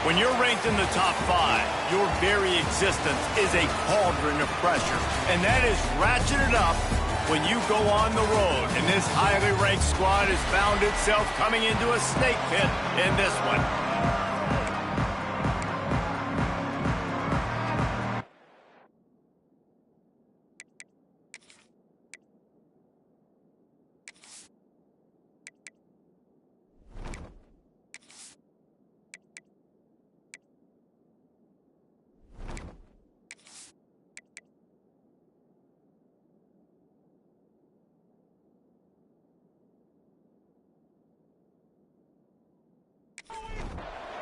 When you're ranked in the top 5, your very existence is a cauldron of pressure. And that is ratcheted up when you go on the road. And this highly ranked squad has found itself coming into a snake pit in this one.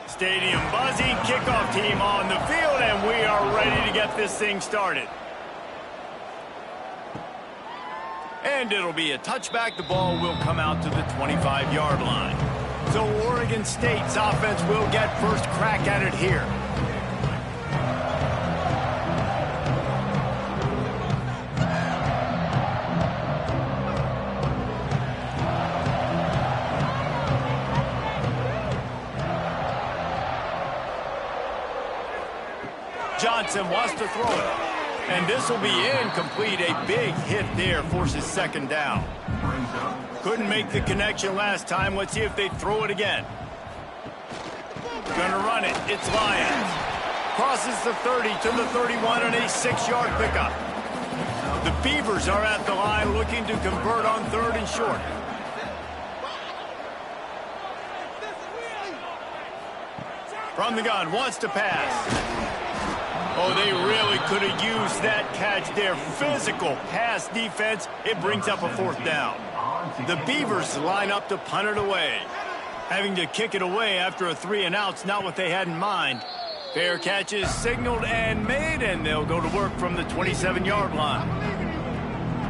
Stadium buzzing, kickoff team on the field, and we are ready to get this thing started. And it'll be a touchback. The ball will come out to the 25-yard line. So Oregon State's offense will get first crack at it here. Johnson wants to throw it. And this will be incomplete. A big hit there forces second down. Couldn't make the connection last time. Let's see if they throw it again. Gonna run it. It's Lyons. Crosses the 30 to the 31 on a 6-yard pickup. The Beavers are at the line looking to convert on 3rd and short. From the gun, wants to pass. Oh, they really could have used that catch there. Physical pass defense. It brings up a 4th down. The Beavers line up to punt it away. Having to kick it away after a 3-and-out's not what they had in mind. Fair catch is signaled and made, and they'll go to work from the 27-yard line.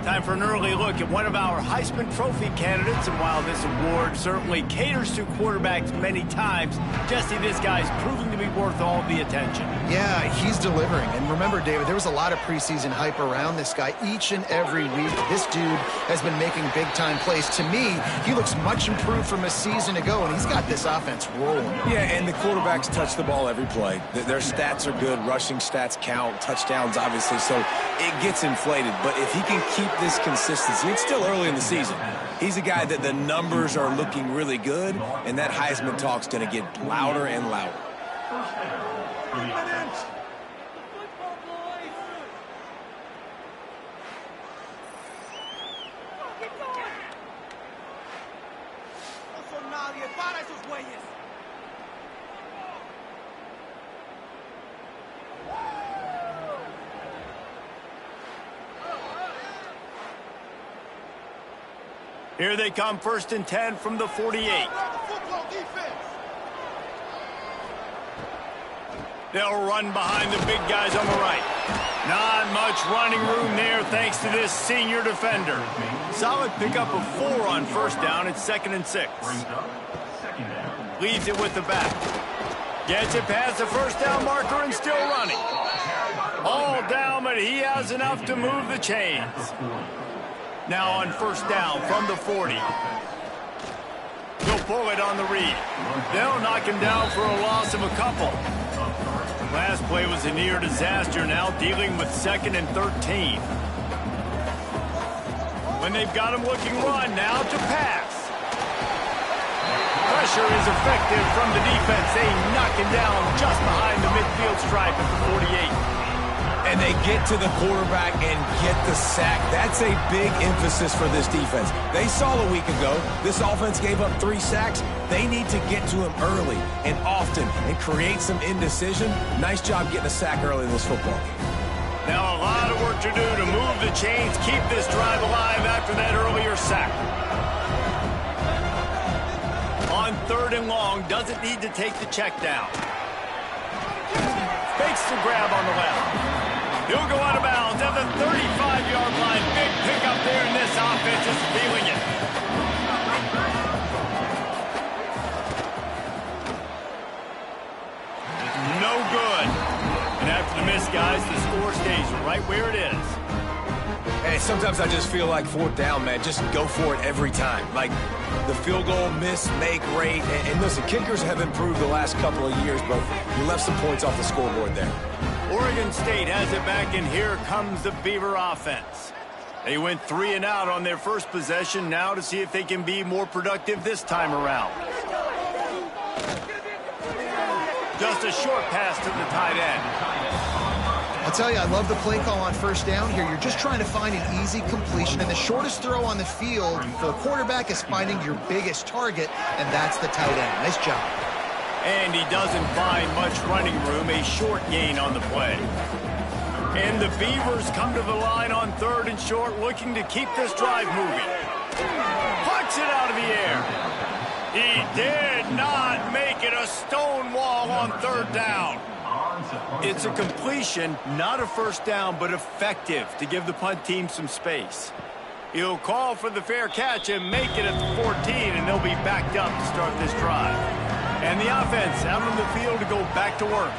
Time for an early look at one of our Heisman Trophy candidates, and while this award certainly caters to quarterbacks many times, Jesse, this guy's proving to be worth all the attention. Yeah, he's delivering. And remember, David, there was a lot of preseason hype around this guy each and every week. This dude has been making big-time plays. To me, he looks much improved from a season ago, and he's got this offense rolling. Yeah, and the quarterbacks touch the ball every play. Their stats are good. Rushing stats count. Touchdowns, obviously. So it gets inflated. But if he can keep this consistency, it's still early in the season. He's a guy that the numbers are looking really good, and that Heisman talk's going to get louder and louder. Here they come, 1st and 10 from the 48. They'll run behind the big guys on the right. Not much running room there thanks to this senior defender. Solid pickup of 4 on 1st down. It's 2nd and 6. Leads it with the back. Gets it past the 1st down marker and still running. All down, but he has enough to move the chains. Now on 1st down from the 40. He'll pull it on the read. They'll knock him down for a loss of a couple. Last play was a near disaster, now dealing with 2nd and 13. When they've got him looking run, now to pass. Pressure is effective from the defense. They knock him down just behind the midfield stripe at the 48. And they get to the quarterback and get the sack. That's a big emphasis for this defense. They saw a week ago, this offense gave up 3 sacks. They need to get to him early and often and create some indecision. Nice job getting a sack early in this football game. Now a lot of work to do to move the chains, keep this drive alive after that earlier sack. On 3rd and long, doesn't need to take the check down. Fakes the grab on the left. He'll go out of bounds at the 35-yard line. Big pickup there, and this offense is feeling it. No good. And after the miss, guys, the score stays right where it is. Hey, sometimes I just feel like fourth down, man. Just go for it every time. Like the field goal, miss, make, rate. And listen, kickers have improved the last couple of years, but you left some points off the scoreboard there. Oregon State has it back, and here comes the Beaver offense. They went 3 and out on their first possession, now to see if they can be more productive this time around. Just a short pass to the tight end. I'll tell you, I love the play call on first down here. You're just trying to find an easy completion, and the shortest throw on the field for the quarterback is finding your biggest target, and that's the tight end. Nice job. And he doesn't find much running room, a short gain on the play. And the Beavers come to the line on 3rd and short, looking to keep this drive moving. Pucks it out of the air. He did not make it a stone wall on 3rd down. It's a completion, not a first down, but effective to give the punt team some space. He'll call for the fair catch and make it at the 14, and they'll be backed up to start this drive. And the offense out on the field to go back to work.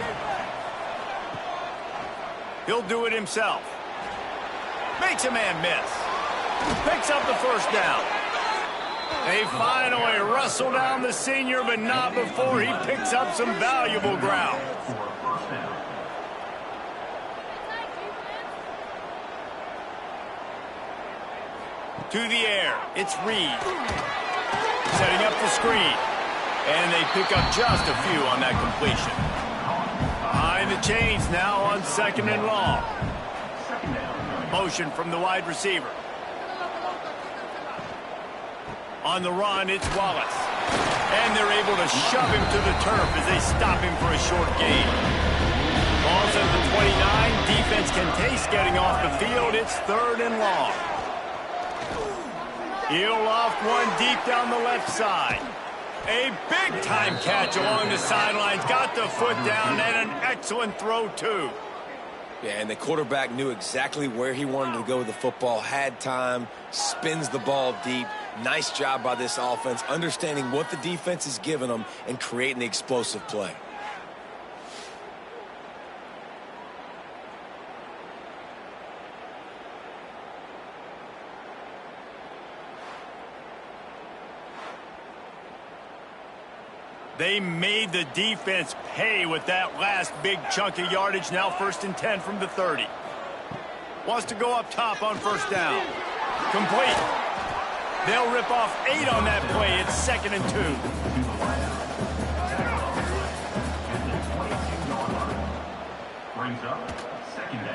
He'll do it himself. Makes a man miss. Picks up the first down. They finally wrestle down the senior, but not before he picks up some valuable ground. To the air, it's Reed. Setting up the screen. And they pick up just a few on that completion. Behind the chains now on 2nd and long. Motion from the wide receiver. On the run, it's Wallace. And they're able to shove him to the turf as they stop him for a short gain. Ball's at the 29. Defense can taste getting off the field. It's 3rd and long. He'll loft one deep down the left side. A big-time catch along the sidelines. Got the foot down and an excellent throw, too. Yeah, and the quarterback knew exactly where he wanted to go with the football, had time, spins the ball deep. Nice job by this offense, understanding what the defense is giving them and creating the explosive play. They made the defense pay with that last big chunk of yardage. Now 1st and 10 from the 30. Wants to go up top on first down. Complete. They'll rip off 8 on that play. It's 2nd and 2.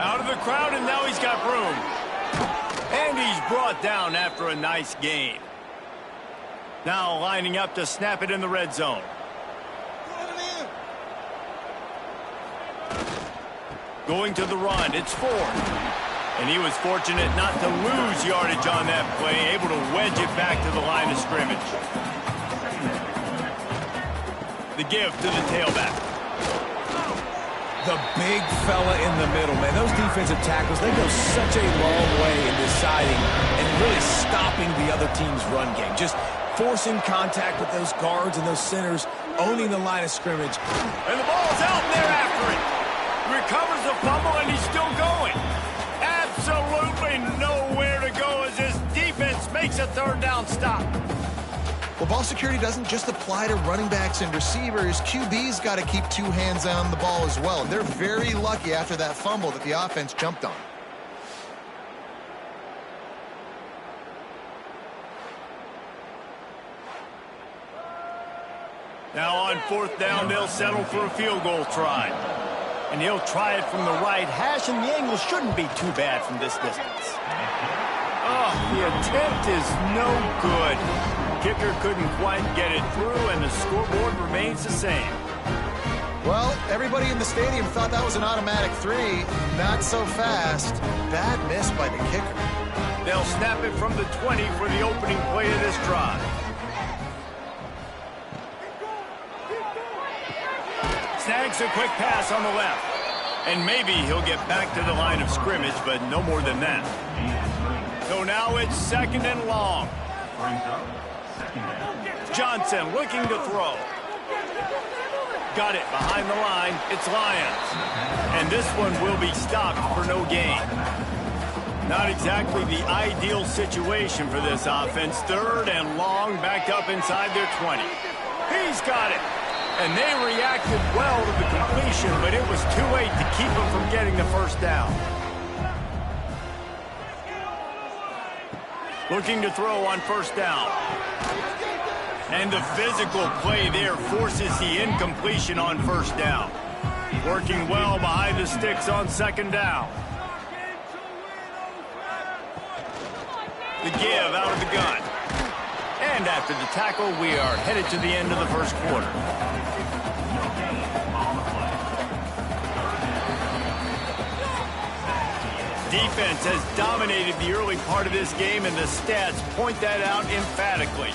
Out of the crowd, and now he's got room. And he's brought down after a nice gain. Now lining up to snap it in the red zone. Going to the run, it's Ford. And he was fortunate not to lose yardage on that play, able to wedge it back to the line of scrimmage. The give to the tailback. The big fella in the middle, man. Those defensive tackles, they go such a long way in deciding and really stopping the other team's run game. Just forcing contact with those guards and those centers, owning the line of scrimmage. And the ball's out, and they're after it. Recovers the fumble, and he's still going. Absolutely nowhere to go as his defense makes a 3rd down stop. Well, ball security doesn't just apply to running backs and receivers. QB's got to keep 2 hands on the ball as well. And they're very lucky after that fumble that the offense jumped on. Now on 4th down, they'll settle for a field goal try. And he'll try it from the right hash, and the angle shouldn't be too bad from this distance. Oh, the attempt is no good. Kicker couldn't quite get it through, and the scoreboard remains the same. Well, everybody in the stadium thought that was an automatic 3. Not so fast. Bad miss by the kicker. They'll snap it from the 20 for the opening play of this drive. Snags a quick pass on the left. And maybe he'll get back to the line of scrimmage, but no more than that. So now it's 2nd and long. Johnson looking to throw. Got it behind the line. It's Lyons. And this one will be stopped for no gain. Not exactly the ideal situation for this offense. Third and long, backed up inside their 20. He's got it. And they reacted well to the completion, but it was too late to keep them from getting the first down. Looking to throw on first down. And the physical play there forces the incompletion on first down. Working well behind the sticks on second down. The give out of the gun. And after the tackle, we are headed to the end of the first quarter. Defense has dominated the early part of this game, and the stats point that out emphatically.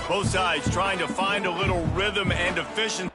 Both sides trying to find a little rhythm and efficiency.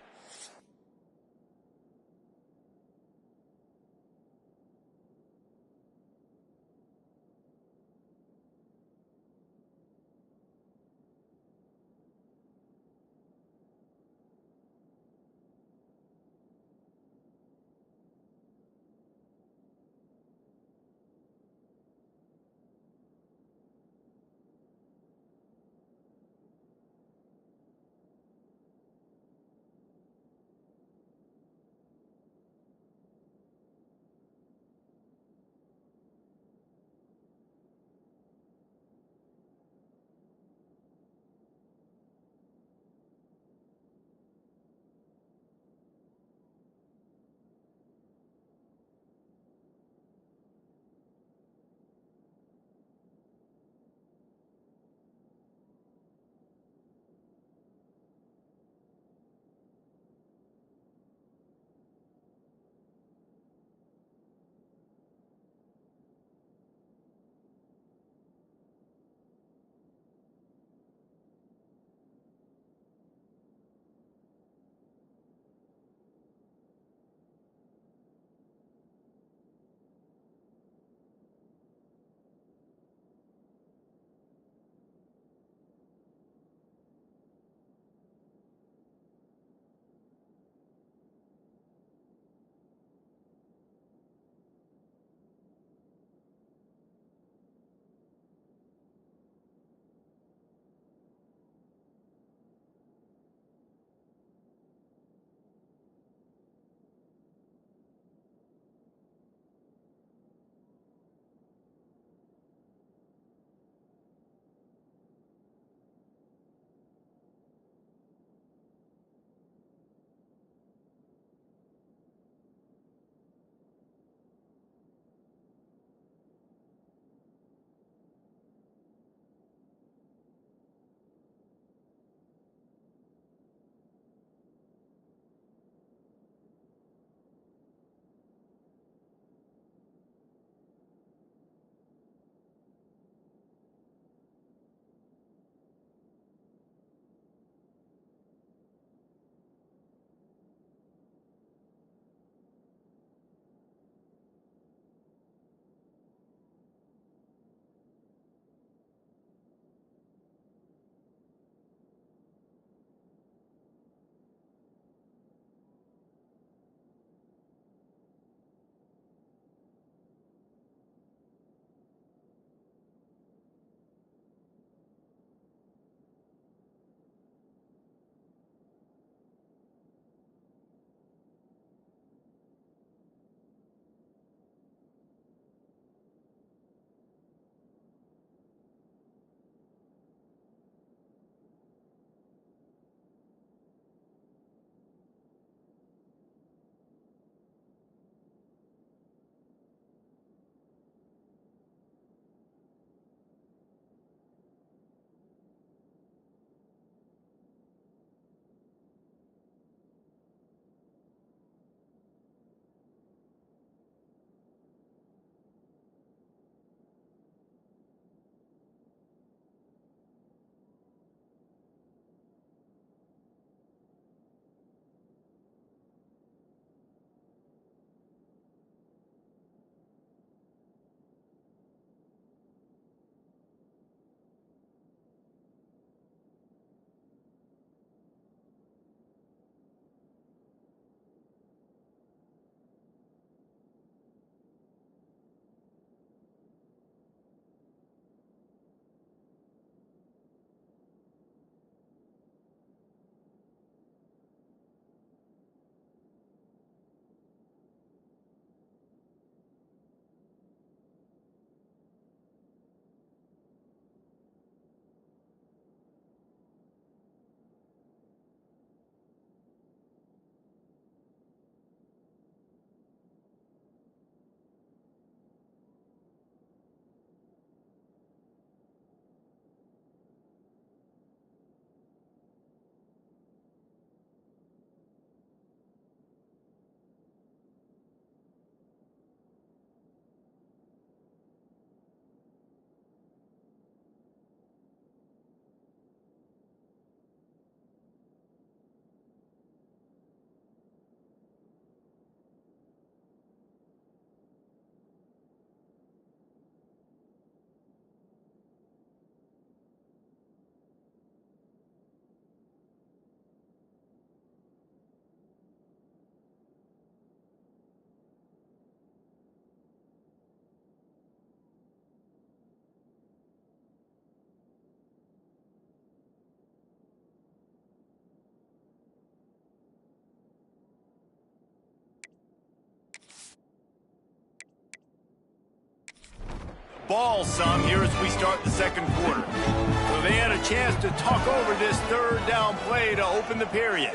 ball some here as we start the second quarter. So they had a chance to talk over this third down play to open the period.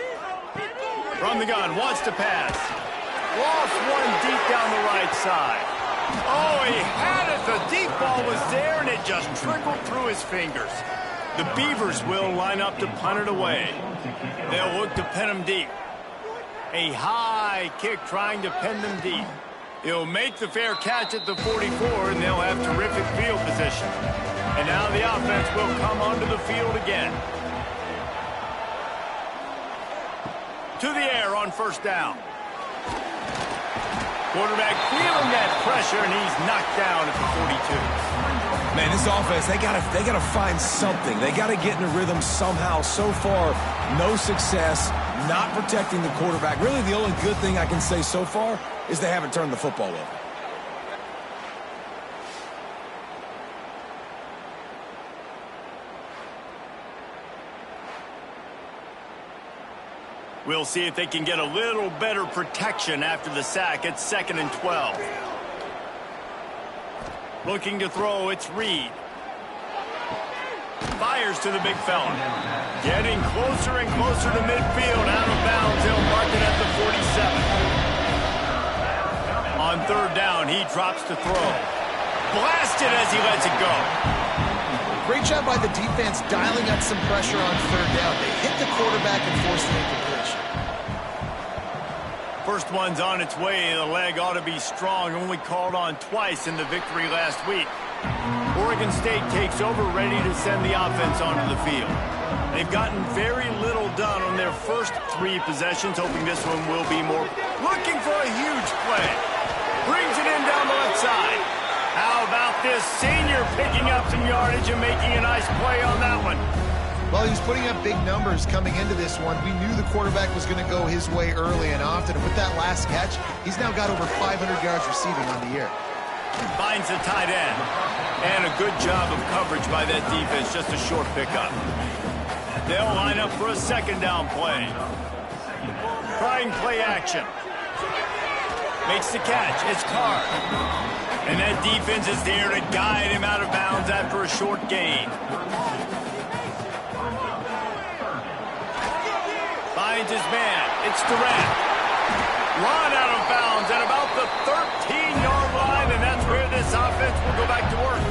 From the gun, wants to pass. Lost one deep down the right side. Oh, he had it. The deep ball was there, and it just trickled through his fingers. The Beavers will line up to punt it away. They'll look to pin him deep. A high kick trying to pin them deep. He'll make the fair catch at the 44, and they'll have terrific field position. And now the offense will come onto the field again. To the air on first down. Quarterback feeling that pressure, and he's knocked down at the 42. Man, this offense, they gotta find something. They gotta get in a rhythm somehow. So far, no success, not protecting the quarterback. Really, the only good thing I can say so far is they haven't turned the football over. We'll see if they can get a little better protection after the sack. It's 2nd and 12. Looking to throw, it's Reed. Fires to the big fella. Getting closer and closer to midfield. Out of bounds, he'll mark it at the 47. On third down, he drops to throw. Blasted as he lets it go. Great job by the defense dialing up some pressure on third down. They hit the quarterback and forced the incompletion. First one's on its way. The leg ought to be strong. Only called on twice in the victory last week. Oregon State takes over, ready to send the offense onto the field. They've gotten very little done on their first 3 possessions, hoping this one will be more. Looking for a huge play. Brings it in down the left side. How about this senior picking up some yardage and making a nice play on that one? Well, he was putting up big numbers coming into this one. We knew the quarterback was going to go his way early and often. And with that last catch, he's now got over 500 yards receiving on the year. Finds the tight end. And a good job of coverage by that defense. Just a short pickup. They'll line up for a second down play. Trying play action. Makes the catch. It's Carr. And that defense is there to guide him out of bounds after a short gain. Finds his man. It's Durant. Run out of bounds at about the 13-yard line, and that's where this offense will go back to work.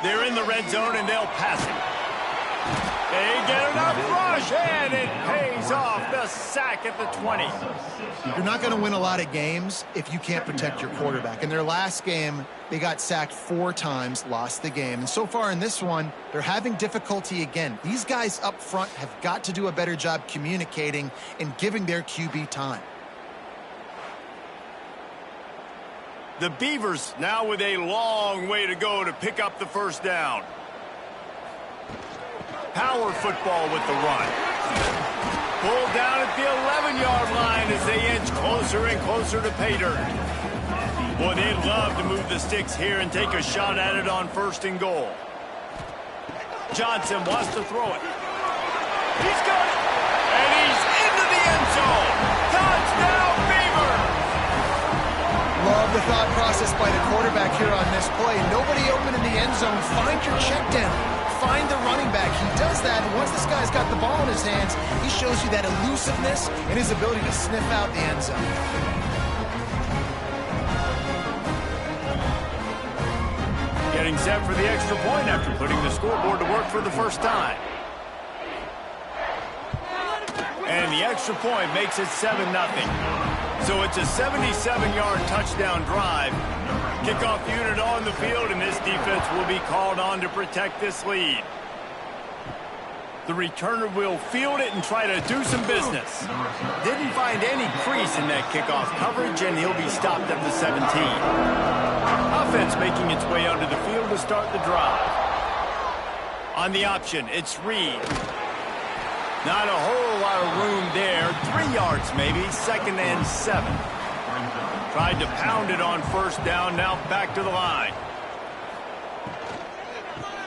They're in the red zone, and they'll pass it. They get enough rush, and it pays off. The sack at the 20. You're not going to win a lot of games if you can't protect your quarterback. In their last game, they got sacked 4 times, lost the game. And so far in this one, they're having difficulty again. These guys up front have got to do a better job communicating and giving their QB time. The Beavers now with a long way to go to pick up the first down. Power football with the run. Pulled down at the 11-yard line as they inch closer and closer to pay dirt. Boy, they'd love to move the sticks here and take a shot at it on 1st and goal. Johnson wants to throw it. He's got it. And he's into the end zone. Touchdown, Beavers! Love the thought process by the quarterback here on this play. Nobody open in the end zone. Find your check down. Find the running back. He does that, and once this guy's got the ball in his hands, he shows you that elusiveness and his ability to sniff out the end zone. Getting set for the extra point after putting the scoreboard to work for the first time. And the extra point makes it 7-0. So it's a 77-yard touchdown drive. Kickoff unit on the field, and this defense will be called on to protect this lead. The returner will field it and try to do some business. Didn't find any crease in that kickoff coverage, and he'll be stopped at the 17. Offense making its way onto the field to start the drive. On the option, it's Reed. Not a whole lot of room there. 3 yards maybe, 2nd and 7. Tried to pound it on first down, now back to the line.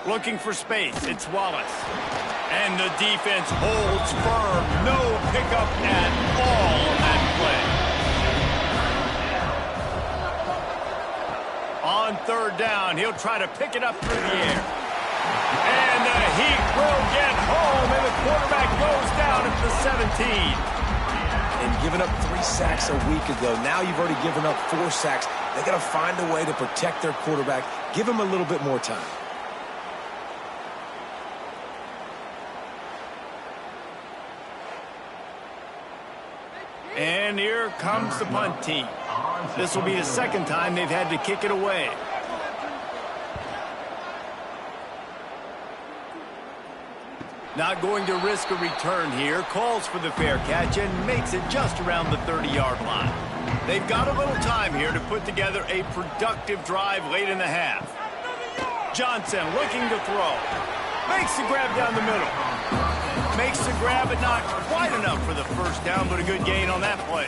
Looking for space, it's Wallace. And the defense holds firm. No pickup at all on that play. on third down. He'll try to pick it up through the air. And the Heat will get home, and the quarterback goes down at the 17. And giving up 3 sacks a week ago, now you've already given up 4 sacks. They got to find a way to protect their quarterback. Give him a little bit more time. And here comes the punt team. This will be the second time they've had to kick it away. Not going to risk a return here. Calls for the fair catch and makes it just around the 30-yard line. They've got a little time here to put together a productive drive late in the half. Johnson looking to throw. Makes the grab down the middle. Makes the grab, but not quite enough for the first down, but a good gain on that play.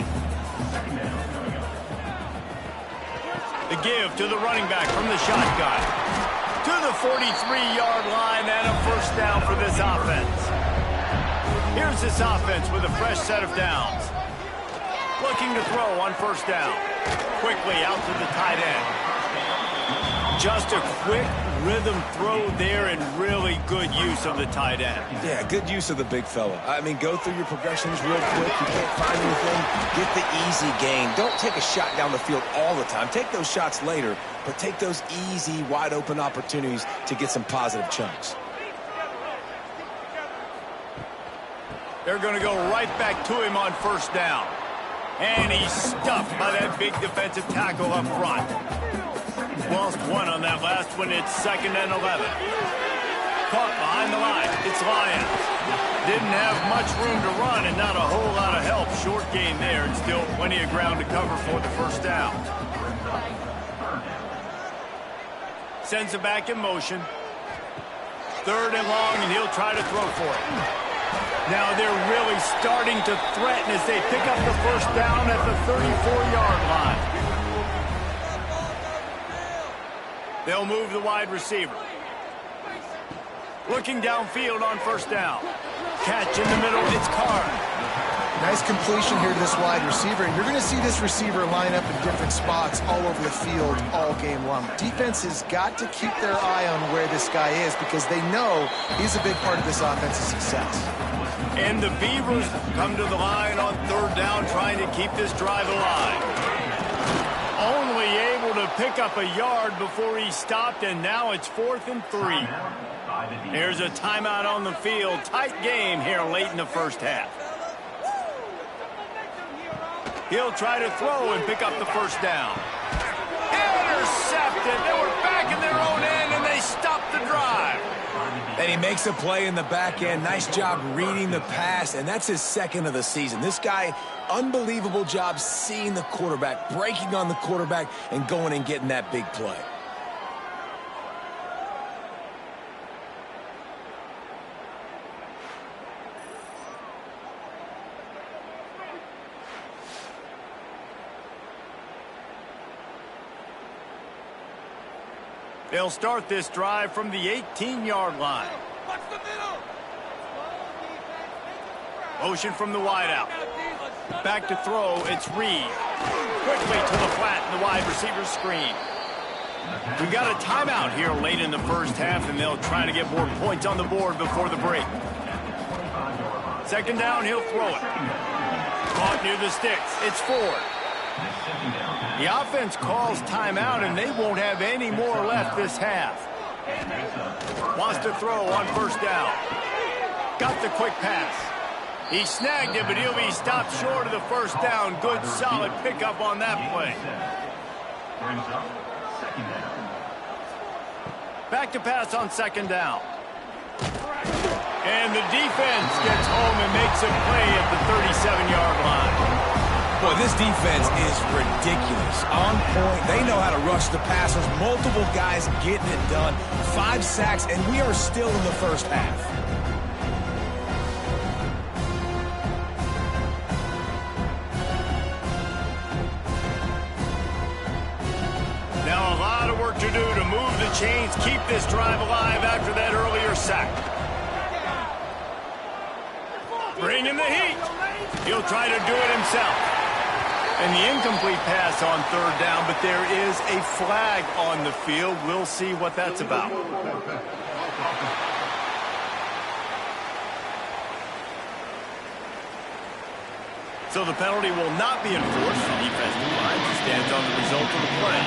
The give to the running back from the shotgun. To the 43-yard line and a first down for this offense. Here's this offense with a fresh set of downs. Looking to throw on first down. Quickly out to the tight end. Just a quick rhythm throw there and really good use of the tight end. Yeah, good use of the big fella. I mean, go through your progressions real quick. You can't find anything. Get the easy gain. Don't take a shot down the field all the time. Take those shots later, but take those easy, wide-open opportunities to get some positive chunks. They're going to go right back to him on first down. And he's stuffed by that big defensive tackle up front. Lost one on that last one. It's 2nd and 11. Caught behind the line. It's Lions. Didn't have much room to run and not a whole lot of help. Short gain there and still plenty of ground to cover for the first down. Sends it back in motion. 3rd and long, and he'll try to throw for it. Now they're really starting to threaten as they pick up the first down at the 34-yard line. They'll move the wide receiver. Looking downfield on first down. Catch in the middle, it's Carr. Nice completion here to this wide receiver. And you're going to see this receiver line up in different spots all over the field all game long. Defense has got to keep their eye on where this guy is because they know he's a big part of this offense's success. And the Beavers come to the line on 3rd down trying to keep this drive alive. Only able to pick up a yard before he stopped, and now it's 4th and 3. There's a timeout on the field. Tight game here late in the first half. He'll try to throw and pick up the first down. Intercepted. They were back in their own end, and they stopped the drive. And he makes a play in the back end. Nice job reading the pass, and that's his 2nd of the season. This guy, unbelievable job seeing the quarterback, breaking on the quarterback, and going and getting that big play. They'll start this drive from the 18-yard line. Motion from the wideout. Back to throw, it's Reed. Quickly to the flat and the wide receiver screen. We've got a timeout here late in the first half, and they'll try to get more points on the board before the break. 2nd down, he'll throw it. Caught near the sticks, it's Ford. The offense calls timeout, and they won't have any more left this half. Wants to throw on first down. Got the quick pass. He snagged it, but he'll be stopped short of the first down. Good, solid pickup on that play. Back to pass on 2nd down. And the defense gets home and makes a play at the 37-yard line. Boy, this defense is ridiculous. On point. They know how to rush the passers. Multiple guys getting it done. 5 sacks, and we are still in the first half. Now a lot of work to do to move the chains, keep this drive alive after that earlier sack. Bring in the heat. He'll try to do it himself. And the incomplete pass on third down, but there is a flag on the field. We'll see what that's about. So the penalty will not be enforced. The defense declines and stands on the result of the play.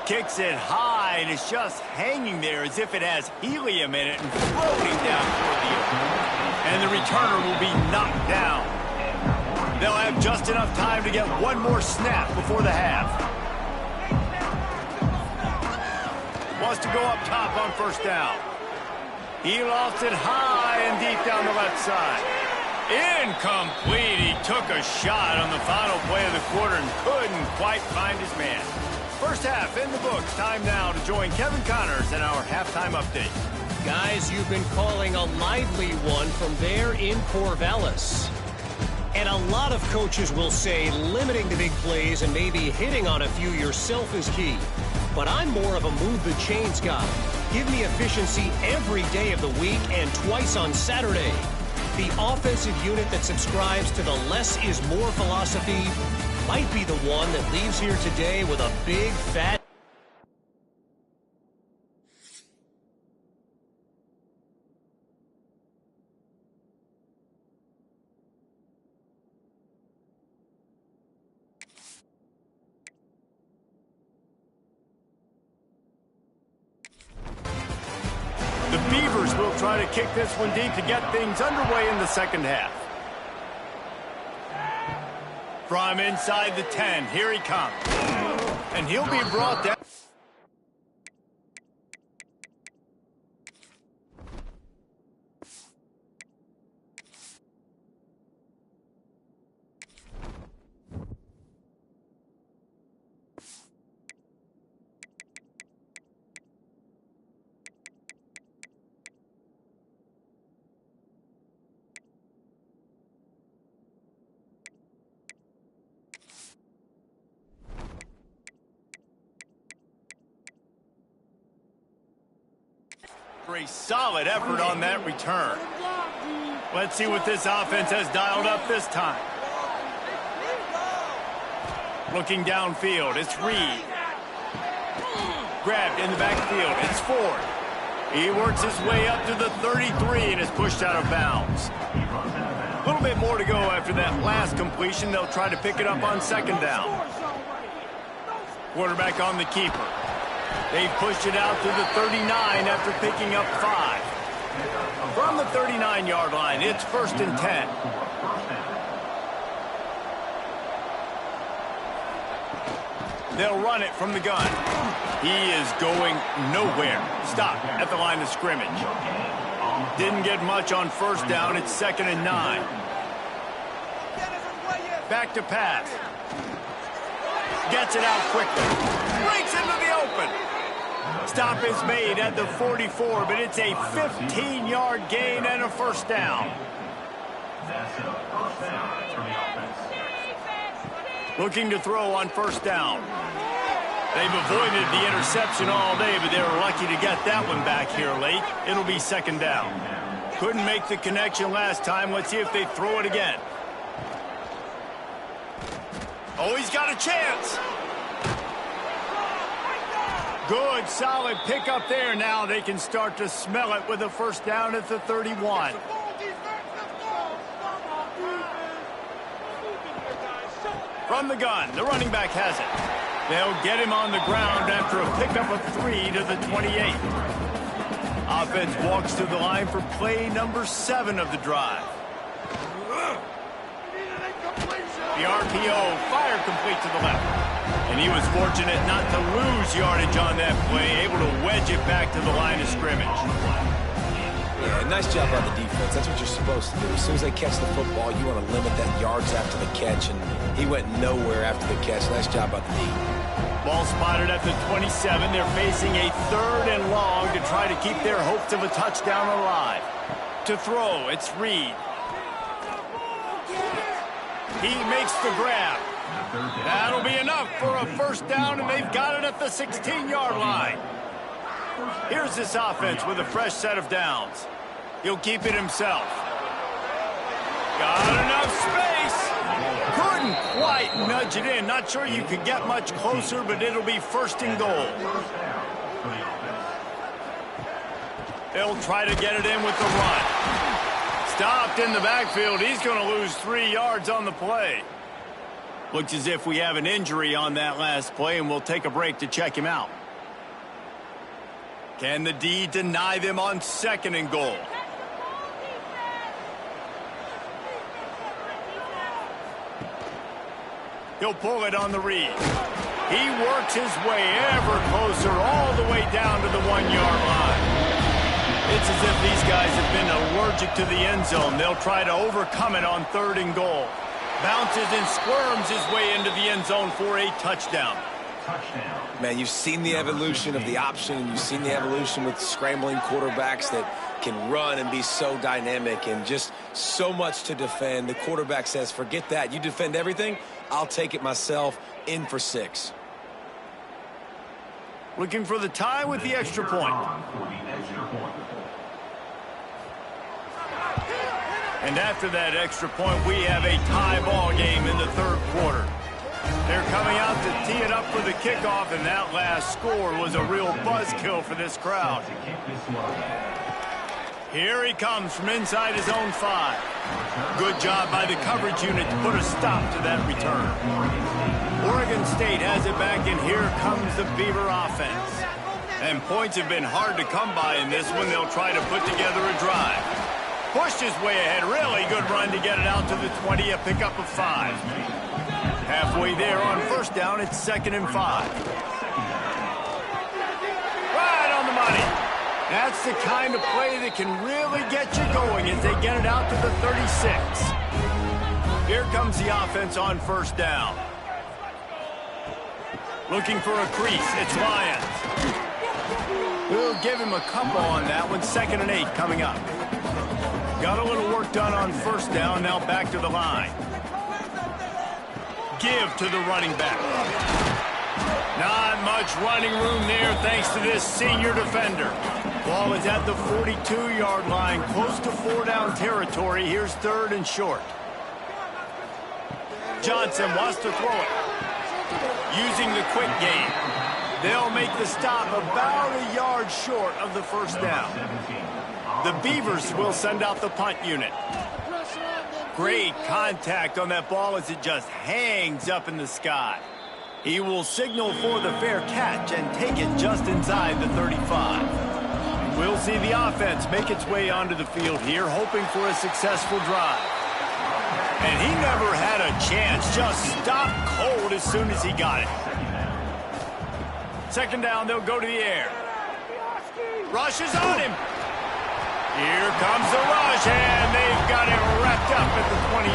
Kicks it high, and it's just hanging there as if it has helium in it and floating down toward the earth. And the returner will be knocked down. They'll have just enough time to get one more snap before the half. Wants to go up top on first down. He lost it high and deep down the left side. Incomplete. He took a shot on the final play of the quarter and couldn't quite find his man. First half in the books. Time now to join Kevin Connors in our halftime update. Guys, you've been calling a lively one from there in Corvallis. And a lot of coaches will say limiting the big plays and maybe hitting on a few yourself is key. But I'm more of a move the chains guy. Give me efficiency every day of the week and twice on Saturday. The offensive unit that subscribes to the less is more philosophy might be the one that leaves here today with a big fat The Beavers will try to kick this one deep to get things underway in the second half. From inside the 10, here he comes. And he'll be brought down. A solid effort on that return. Let's see what this offense has dialed up this time. Looking downfield, it's Reed. Grabbed in the backfield, it's Ford. He works his way up to the 33 and is pushed out of bounds. A little bit more to go after that last completion. They'll try to pick it up on second down. Quarterback on the keeper. They pushed it out to the 39 after picking up 5. From the 39-yard line, it's 1st and 10. They'll run it from the gun. He is going nowhere. Stop at the line of scrimmage. Didn't get much on first down. It's 2nd and 9. Back to pass. Gets it out quickly. Breaks into the open. Stop is made at the 44, but it's a 15-yard gain and a first down. Looking to throw on first down. They've avoided the interception all day, but they were lucky to get that one back here late. It'll be 2nd down. Couldn't make the connection last time. Let's see if they throw it again. Oh, he's got a chance. Good, solid pickup there. Now they can start to smell it with a first down at the 31. From the gun, the running back has it. They'll get him on the ground after a pickup of 3 to the 28. Offense walks to the line for play number 7 of the drive. The RPO, fire complete to the left. And he was fortunate not to lose yardage on that play, able to wedge it back to the line of scrimmage. Yeah, nice job on the defense. That's what you're supposed to do. As soon as they catch the football, you want to limit that yards after the catch, and he went nowhere after the catch. Nice job on the D. Ball spotted at the 27. They're facing a 3rd and long to try to keep their hopes of a touchdown alive. To throw, it's Reed. He makes the grab. That'll be enough for a first down, and they've got it at the 16-yard line. Here's this offense with a fresh set of downs. He'll keep it himself. Got enough space. slight nudge it in. Not sure you could get much closer, but it'll be 1st and goal. They'll try to get it in with the run. Stopped in the backfield. He's going to lose 3 yards on the play. Looks as if we have an injury on that last play, and we'll take a break to check him out. Can the D deny them on 2nd and goal? He'll pull it on the read. He works his way ever closer all the way down to the 1-yard line. It's as if these guys have been allergic to the end zone. They'll try to overcome it on 3rd and goal. Bounces and squirms his way into the end zone for a touchdown. Man, you've seen the evolution of the option, and you've seen the evolution with scrambling quarterbacks that can run and be so dynamic and just so much to defend. The quarterback says, forget that. You defend everything, I'll take it myself. In for 6. Looking for the tie with the extra point. And after that extra point, we have a tie ball game in the 3rd quarter. They're coming out to tee it up for the kickoff, and that last score was a real buzzkill for this crowd. Here he comes from inside his own 5. Good job by the coverage unit to put a stop to that return. Oregon State has it back, and here comes the Beaver offense. And points have been hard to come by in this one. They'll try to put together a drive. Pushed his way ahead. Really good run to get it out to the 20, a pickup of 5. Halfway there on 1st down, it's 2nd and 5. Right on the money. That's the kind of play that can really get you going as they get it out to the 36. Here comes the offense on 1st down. Looking for a crease. It's Lyons. We'll give him a couple on that one. 2nd and 8 coming up. Got a little work done on 1st down. Now back to the line. Give to the running back. Not much running room there thanks to this senior defender. Ball is at the 42-yard line, close to 4-down territory. Here's 3rd and short. Johnson wants to throw it. Using the quick game. They'll make the stop about a yard short of the 1st down. The Beavers will send out the punt unit. Great contact on that ball as it just hangs up in the sky. He will signal for the fair catch and take it just inside the 35. We'll see the offense make its way onto the field here, hoping for a successful drive. And he never had a chance, just stopped cold as soon as he got it. 2nd down, they'll go to the air. Rush is on him. Here comes the rush, and they've got it wrapped up at the 28.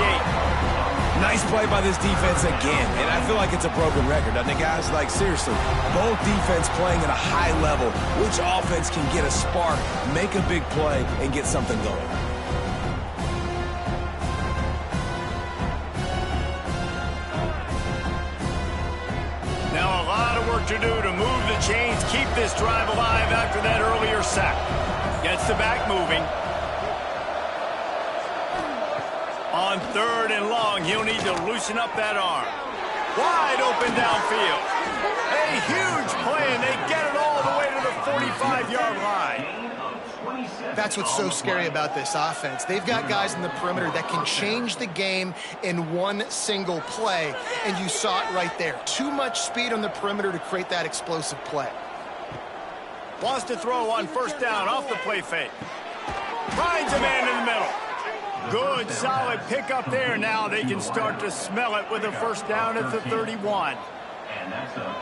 Nice play by this defense again, and I feel like it's a broken record, doesn't it, guys? Like, seriously, both defense playing at a high level. Which offense can get a spark, make a big play, and get something going? Now a lot of work to do to move the chains, keep this drive alive after that earlier sack. Gets the back moving. On 3rd and long, he'll need to loosen up that arm. Wide open downfield. A huge play, and they get it all the way to the 45-yard line. That's what's so scary about this offense. They've got guys in the perimeter that can change the game in one single play, and you saw it right there. Too much speed on the perimeter to create that explosive play. Wants to throw on 1st down off the play fake. Finds a man in the middle. Good, solid pickup there. Now they can start to smell it with a 1st down at the 31.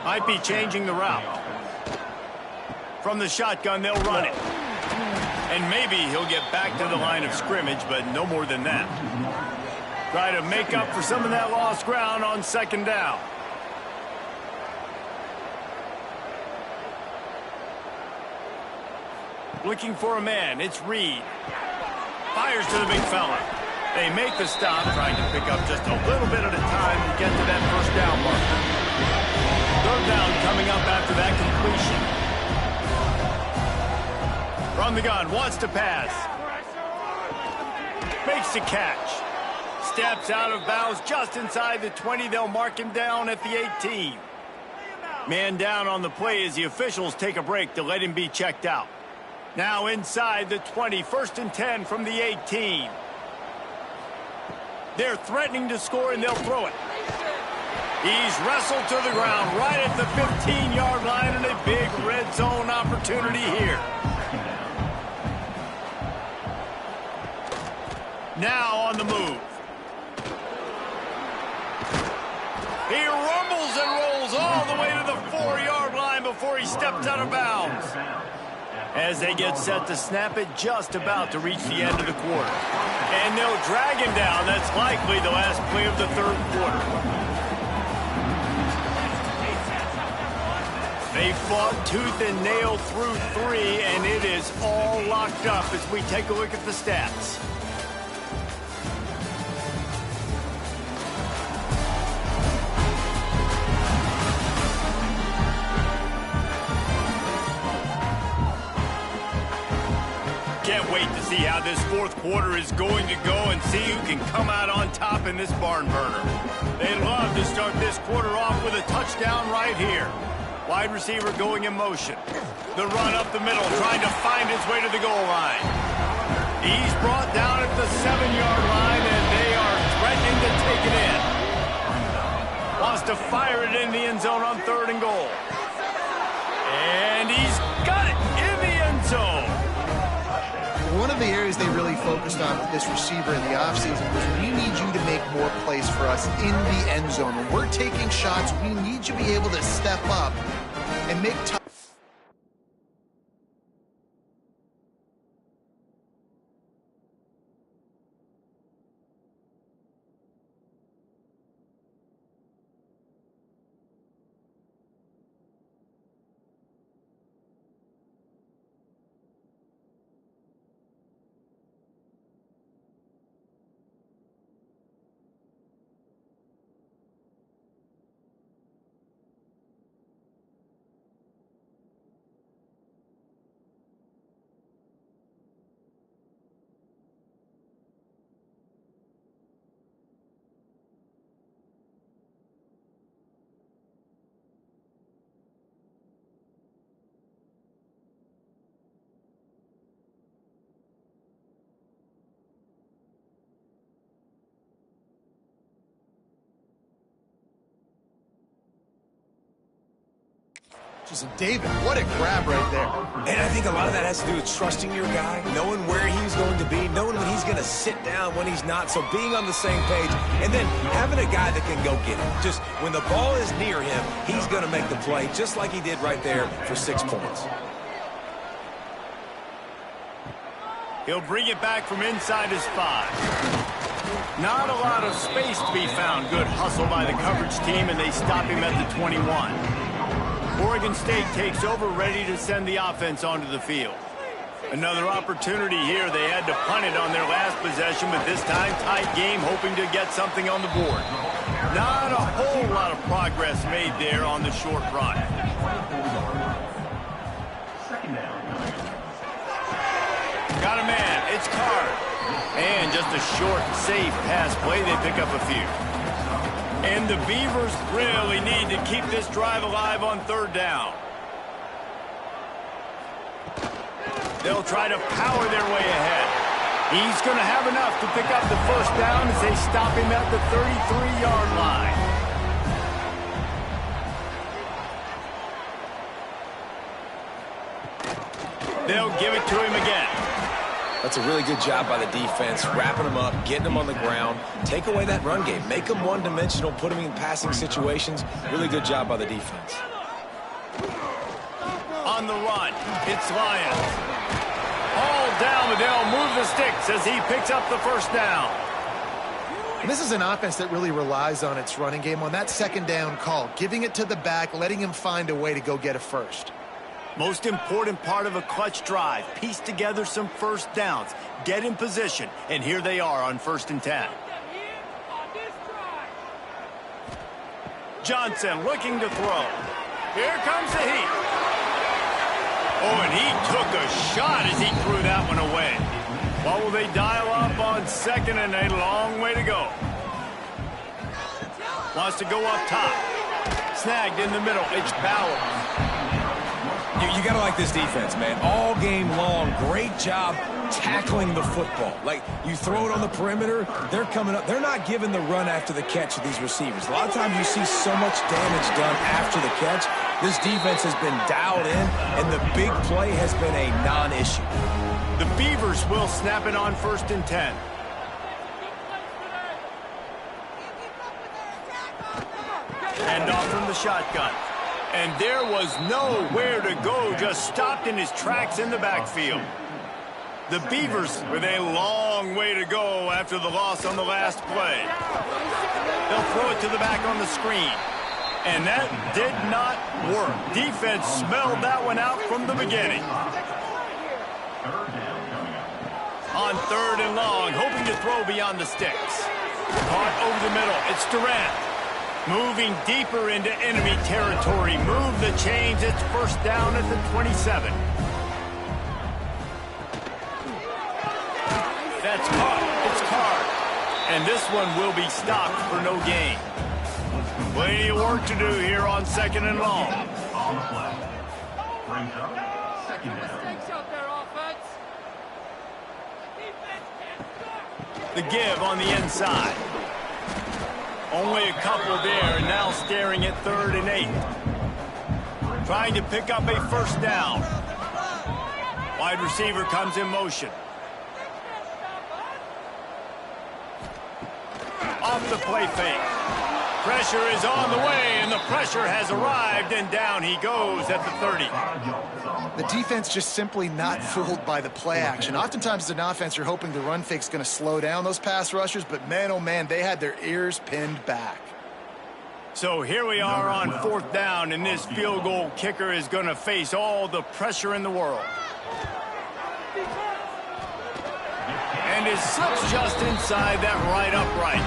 Might be changing the route. From the shotgun, they'll run it. And maybe he'll get back to the line of scrimmage, but no more than that. Try to make up for some of that lost ground on 2nd down. Looking for a man. It's Reed. Fires to the big fella. They make the stop, trying to pick up just a little bit at a time to get to that 1st down marker. 3rd down coming up after that completion. From the gun, wants to pass. Makes the catch. steps out of bounds just inside the 20. They'll mark him down at the 18. Man down on the play as the officials take a break to let him be checked out. Now inside the 20, 1st and 10 from the 18. They're threatening to score, and they'll throw it. He's wrestled to the ground right at the 15-yard line, and a big red zone opportunity here. Now on the move. He rumbles and rolls all the way to the 4-yard line before he steps out of bounds. As they get set to snap it, just about to reach the end of the quarter. And they'll drag him down. That's likely the last play of the 3rd quarter. They fought tooth and nail through 3, and it is all locked up as we take a look at the stats. Can't wait to see how this 4th quarter is going to go and see who can come out on top in this barn burner. They'd love to start this quarter off with a touchdown right here. Wide receiver going in motion. The run up the middle, trying to find his way to the goal line. He's brought down at the 7-yard line, and they are threatening to take it in. Wants to fire it in the end zone on 3rd and goal. And he's got it in the end zone. One of the areas they really focused on with this receiver in the offseason was we need you to make more plays for us in the end zone. When we're taking shots, we need you to be able to step up and make tough. David, what a grab right there. And I think a lot of that has to do with trusting your guy, knowing where he's going to be, knowing when he's going to sit down, when he's not. So being on the same page, and then having a guy that can go get it. Just when the ball is near him, he's going to make the play, just like he did right there for 6 points. He'll bring it back from inside his 5. Not a lot of space to be found. Good hustle by the coverage team, and they stop him at the 21. Oregon State takes over, ready to send the offense onto the field. Another opportunity here. They had to punt it on their last possession, but this time tight game, hoping to get something on the board. Not a whole lot of progress made there on the short run. Got a man. It's Card. And just a short, safe pass play. They pick up a few. And the Beavers really need to keep this drive alive on 3rd down. They'll try to power their way ahead. He's going to have enough to pick up the 1st down as they stop him at the 33-yard line. They'll give it to him again. That's a really good job by the defense, wrapping them up, getting them on the ground. Take away that run game. Make them one-dimensional, put them in passing situations. Really good job by the defense. On the run, it's Lyons. All down, but they'll move the sticks as he picks up the 1st down. And this is an offense that really relies on its running game on that 2nd down call, giving it to the back, letting him find a way to go get a 1st. Most important part of a clutch drive, piece together some 1st downs, get in position, and here they are on 1st and 10. Johnson looking to throw. Here comes the heat. Oh, and he took a shot as he threw that one away. What will they dial up on second and a long way to go? Wants to go up top. Snagged in the middle. It's Bauer. You got to like this defense, man. All game long, great job tackling the football. Like, you throw it on the perimeter, they're coming up. They're not giving the run after the catch to these receivers. A lot of times you see so much damage done after the catch. This defense has been dialed in, and the big play has been a non-issue. The Beavers will snap it on 1st and 10. And off from the shotgun. And there was nowhere to go, just stopped in his tracks in the backfield. The Beavers with a long way to go after the loss on the last play. They'll throw it to the back on the screen. And that did not work. Defense smelled that one out from the beginning. On 3rd and long, hoping to throw beyond the sticks. Caught over the middle. It's Durant. Moving deeper into enemy territory. Move the chains. It's 1st down at the 27. That's caught. It's Card. And this one will be stopped for no gain. Plenty of work to do here on 2nd and long. On the play. Brings up 2nd down. The give on the inside. Only a couple there, and now staring at 3rd and 8. Trying to pick up a 1st down. Wide receiver comes in motion. Off the play fake. Pressure is on the way, and the pressure has arrived, and down he goes at the 30. The defense just simply not fooled by the play action. Oftentimes as an offense, you're hoping the run fake's going to slow down those pass rushers, but man, oh man, they had their ears pinned back. So here we are on 4th down, and this field goal kicker is going to face all the pressure in the world. And his slips just inside that right upright.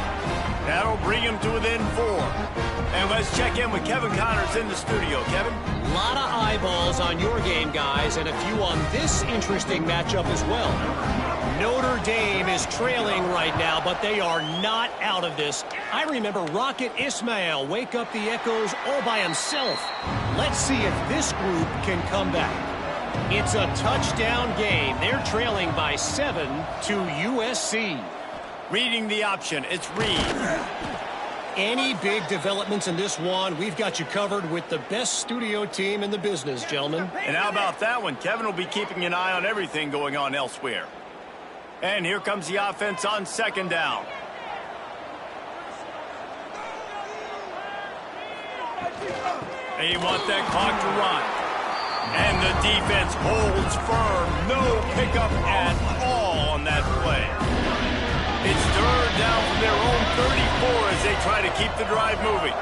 That'll bring him to within 4. And let's check in with Kevin Connors in the studio. Kevin? A lot of eyeballs on your game, guys, and a few on this interesting matchup as well. Notre Dame is trailing right now, but they are not out of this. I remember Rocket Ismail wake up the echoes all by himself. Let's see if this group can come back. It's a touchdown game. They're trailing by 7 to USC. Reading the option, it's Reed. Any big developments in this one, we've got you covered with the best studio team in the business, gentlemen. And how about that one? Kevin will be keeping an eye on everything going on elsewhere. And here comes the offense on 2nd down. They want that clock to run. And the defense holds firm. No pickup at all on that play. It's 3rd down from their own 34 as they try to keep the drive moving.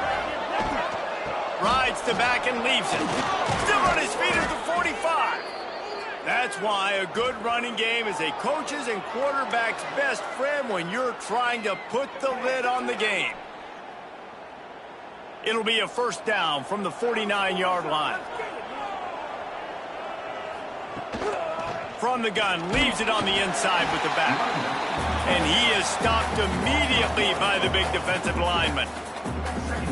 Rides to back and leaves it. Still on his feet at the 45. That's why a good running game is a coach's and quarterback's best friend when you're trying to put the lid on the game. It'll be a 1st down from the 49-yard line. From the gun, leaves it on the inside with the back. And he is stopped immediately by the big defensive lineman.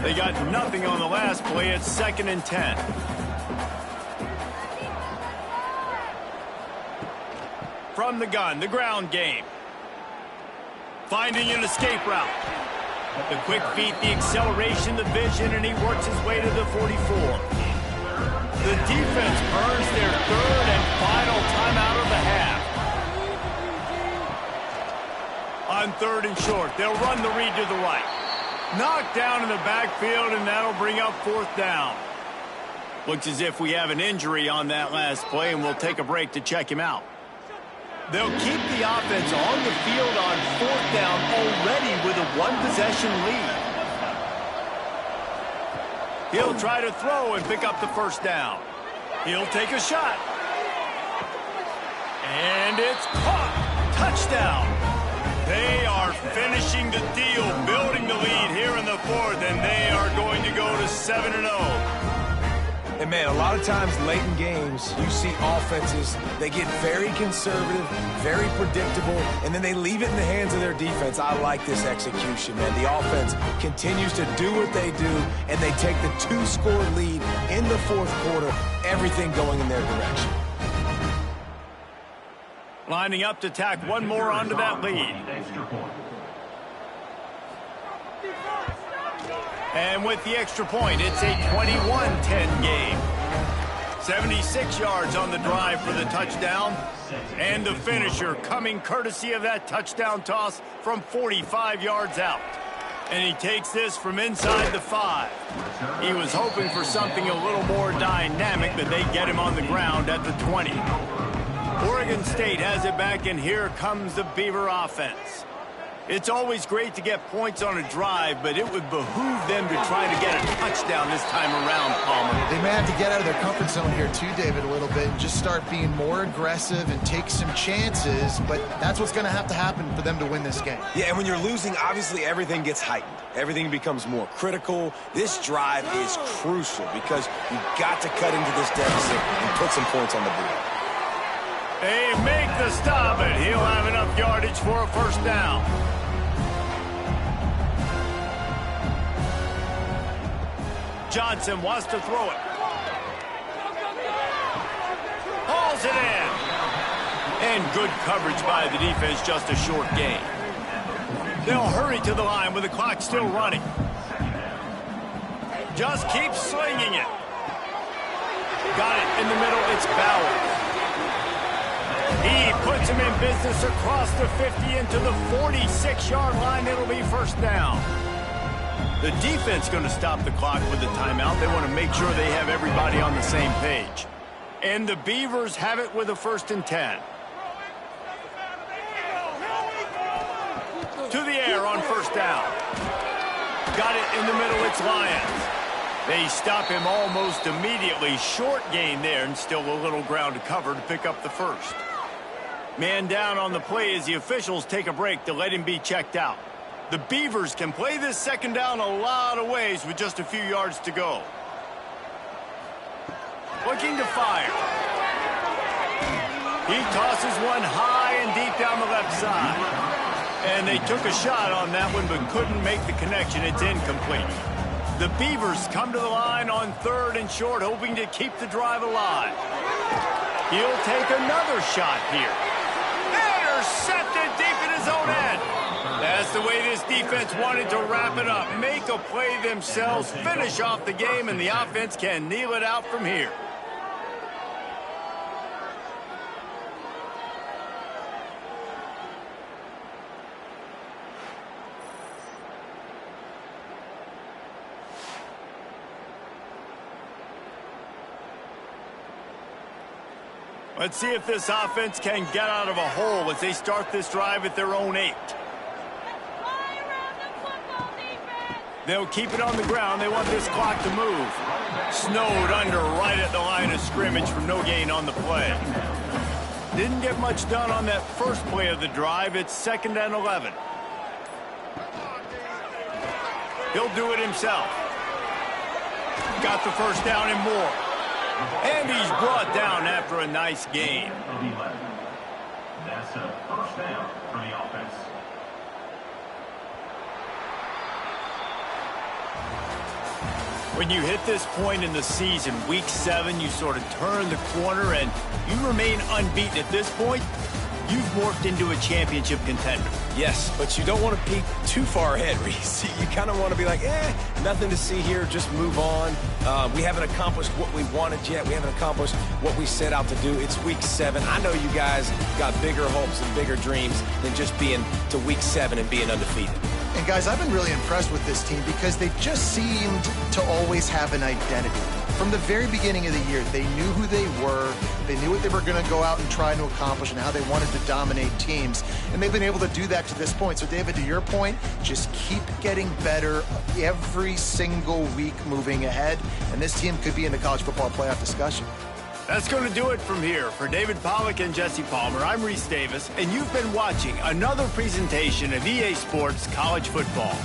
They got nothing on the last play. It's 2nd and 10. From the gun, the ground game. Finding an escape route. The quick feet, the acceleration, the vision, and he works his way to the 44. The defense earns their 3rd and final timeout of the half. On 3rd and short, they'll run the read to the right. Knocked down in the backfield, and that'll bring up 4th down. Looks as if we have an injury on that last play, and we'll take a break to check him out. They'll keep the offense on the field on 4th down already with a 1-possession lead. He'll try to throw and pick up the 1st down. He'll take a shot. And it's caught. Touchdown. They are finishing the deal, building the lead here in the 4th, and they are going to go to 7-0. And, man, a lot of times late in games, you see offenses, they get very conservative, very predictable, and then they leave it in the hands of their defense. I like this execution, man. The offense continues to do what they do, and they take the 2-score lead in the fourth quarter, everything going in their direction. Lining up to tack one more onto that lead. And with the extra point, it's a 21-10 game. 76 yards on the drive for the touchdown. And the finisher coming courtesy of that touchdown toss from 45 yards out. And he takes this from inside the 5. He was hoping for something a little more dynamic, but they get him on the ground at the 20. Oregon State has it back, and here comes the Beaver offense. It's always great to get points on a drive, but it would behoove them to try to get a touchdown this time around, Palmer. They may have to get out of their comfort zone here too, David, a little bit, and just start being more aggressive and take some chances, but that's what's going to happen for them to win this game. Yeah, and when you're losing, obviously everything gets heightened. Everything becomes more critical. This drive is crucial because you've got to cut into this deficit and put some points on the board. They make the stop, and he'll have enough yardage for a first down. Johnson wants to throw it. Hauls it in. And good coverage by the defense, just a short gain. They'll hurry to the line with the clock still running. Just keep slinging it. Got it in the middle, it's Bauer. He puts him in business across the 50 into the 46-yard line. It'll be first down. The defense going to stop the clock with the timeout. They want to make sure they have everybody on the same page. And the Beavers have it with a 1st and 10. To the air on first down. Got it in the middle, it's Lyons. They stop him almost immediately. Short gain there, and still a little ground to cover to pick up the first. Man down on the play as the officials take a break to let him be checked out. The Beavers can play this second down a lot of ways with just a few yards to go. Looking to fire. He tosses one high and deep down the left side. And they took a shot on that one but couldn't make the connection. It's incomplete. The Beavers come to the line on 3rd and short, hoping to keep the drive alive. He'll take another shot here. Intercepted deep in his own end. That's the way this defense wanted to wrap it up. Make a play themselves, finish off the game, and the offense can kneel it out from here. Let's see if this offense can get out of a hole as they start this drive at their own 8. They'll keep it on the ground. They want this clock to move. Snowed under right at the line of scrimmage for no gain on the play. Didn't get much done on that first play of the drive. It's 2nd and 11. He'll do it himself. Got the first down and more. And he's brought down after a nice gain. That's a first down for the offense. When you hit this point in the season, week 7, you sort of turn the corner and you remain unbeaten at this point. You've morphed into a championship contender. Yes, but you don't want to peek too far ahead, Reese. You kind of want to be like, nothing to see here, just move on. We haven't accomplished what we wanted yet. We haven't accomplished what we set out to do. It's week 7. I know you guys got bigger hopes and bigger dreams than just being to week 7 and being undefeated. And guys, I've been really impressed with this team because they just seemed to always have an identity. From the very beginning of the year, they knew who they were, they knew what they were going to go out and try to accomplish and how they wanted to dominate teams. And they've been able to do that to this point. So, David, to your point, just keep getting better every single week moving ahead. And this team could be in the college football playoff discussion. That's going to do it from here. For David Pollack and Jesse Palmer, I'm Reese Davis, and you've been watching another presentation of EA Sports College Football.